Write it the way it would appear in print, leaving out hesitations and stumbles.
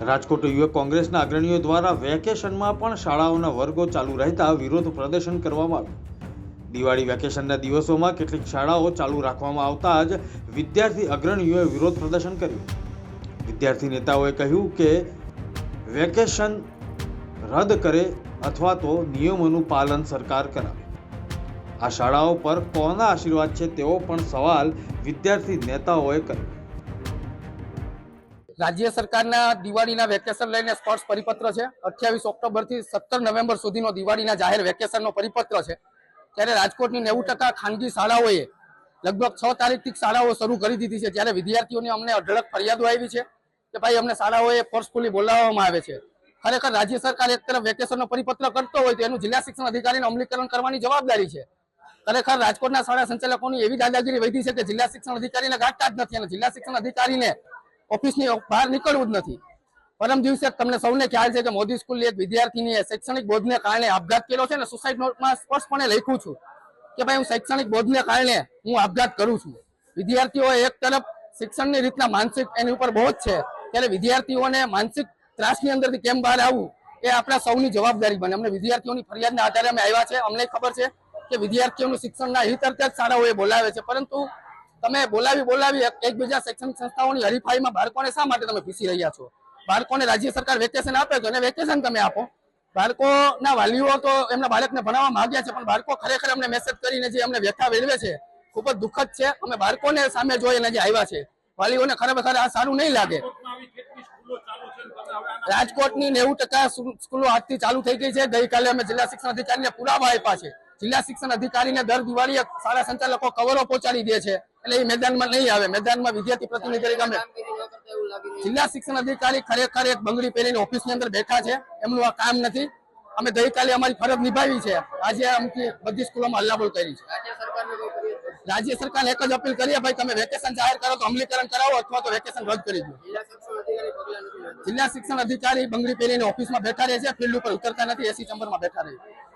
રાજકોટ યુવક કોંગ્રેસના અગ્રણીઓ દ્વારા વેકેશનમાં પણ શાળાઓના વર્ગો ચાલુ રહેતા વિરોધ પ્રદર્શન કરવામાં આવ્યું। દિવાળી વેકેશનના દિવસોમાં કેટલીક શાળાઓ ચાલુ રાખવામાં આવતા જ વિદ્યાર્થી અગ્રણીઓએ વિરોધ પ્રદર્શન કર્યું। વિદ્યાર્થી નેતાઓએ કહ્યું કે વેકેશન રદ કરે અથવા તો નિયમોનું પાલન સરકાર કરાવે। આ શાળાઓ પર કોના આશીર્વાદ છે તેવો પણ સવાલ વિદ્યાર્થી નેતાઓએ કર્યો। राज्य सरकारना दिवाळीना वेकेशन लईने स्पष्ट परिपत्र है। 28 ऑक्टोबर थी 17 नवेम्बर सुधीनो दिवाळीना जाहेर वेकेशननो परिपत्र है। त्यारे राजकोटनी 90% खानगी शाळाओए लगभग 6 तारीखथी शाळाओ शरू करी दीधी है। त्यारे विद्यार्थीओने अमने अढळक फरियादो आवी छे के भाई अमने शाळाओए फोर्सफुली बोलाववामां आवे छे। खरेखर राज्य सरकार एक तरफ वेकेशननो परिपत्र करतो होय तो एनुं जिल्ला शिक्षण अधिकारीने अमलीकरण करवानी जवाबदारी छे। खरेखर राजकोटना शाळा संचालकोनी एवी दादागिरी वधी छे के जिल्ला शिक्षण अधिकारीने गांठता ज नथी अने जिल्ला शिक्षण अधिकारीने ऑफिसनी बहार निकळवुं ज नथी। परम दिवसे तमने सौने ख्याल छे के मोदी स्कूलनी एक विद्यार्थिनीए शैक्षणिक बोधने कारणे आपघात कर्यो छे ने सुसाइड नोटमां स्पष्टपणे लख्युं छुं के भाई हूँ शैक्षणिक बोधने कारणे हूँ आपघात करूं छुं। विद्यार्थीओ एक तरफ शिक्षणनी रीतना मानसिक एनी उपर बोझ छे त्यारे विद्यार्थीओने मानसिक त्रासनी अंदरथी केम बहार आववुं ए आपणा सौनी जवाबदारी बने। अमने विद्यार्थीओनी फरियादना आधारे अमे आव्या छे। अमने खबर छे के विद्यार्थीओनुं शिक्षणना हितार्थे ज शाळाओए बोलावे छे, परंतु તમે બોલાવી એકબીજા શૈક્ષણિક સંસ્થાઓની હરીફાઈમાં બાળકોને શા માટે તમે પીસી રહ્યા છો? બાળકોને રાજ્ય સરકાર વેકેશન આપે તો એને વેકેશન તમે આપો। બાળકોના વાલીઓ તો એમના બાળકને ભણાવવા માંગ્યા છે, પણ બાળકો ખરેખર અમને મેસેજ કરીને જે અમને વ્યથા વેઠવે છે ખૂબ જ દુઃખદ છે। અમે બાળકોને સામે જોઈને જે આવ્યા છે, વાલીઓને ખરેખર આ સારું નહીં લાગે। રાજકોટની 90% સ્કૂલો આજથી ચાલુ થઈ ગઈ છે। ગઈકાલે અમે જિલ્લા શિક્ષણ અધિકારીને પુરાવા આપ્યા છે। જિલ્લા શિક્ષણ અધિકારીને દર દિવાળીએ શાળા સંચાલકો કવરો પહોંચાડી દે છે એટલે એ મેદાનમાં નહીં આવે। મેદાનમાં વિદ્યાર્થી પ્રતિનિધિ તરીકે અમે જિલ્લા શિક્ષણ અધિકારી ખરેખર એક બંગડી પહેરીને ઓફિસની અંદર બેઠા છે, એમનું આ કામ નથી। અમે ગઈકાલે અમારી ફરજ નિભાવી છે, આજે અમથી બધી સ્કૂલોમાં હલ્લાબોલ કરી છે। રાજ્ય સરકારને એક જ અપીલ કરીએ ભાઈ તમે વેકેશન જાહેર કરો તો અમલીકરણ કરાવો અથવા તો વેકેશન રદ કરી દો। જિલ્લા શિક્ષણ અધિકારી બંગડી પહેરીને ઓફિસમાં બેઠા રહે છે, ફિલ્ડ ઉપર ઉતરતા નથી, એસી ચેમ્બરમાં બેઠા રહે છે।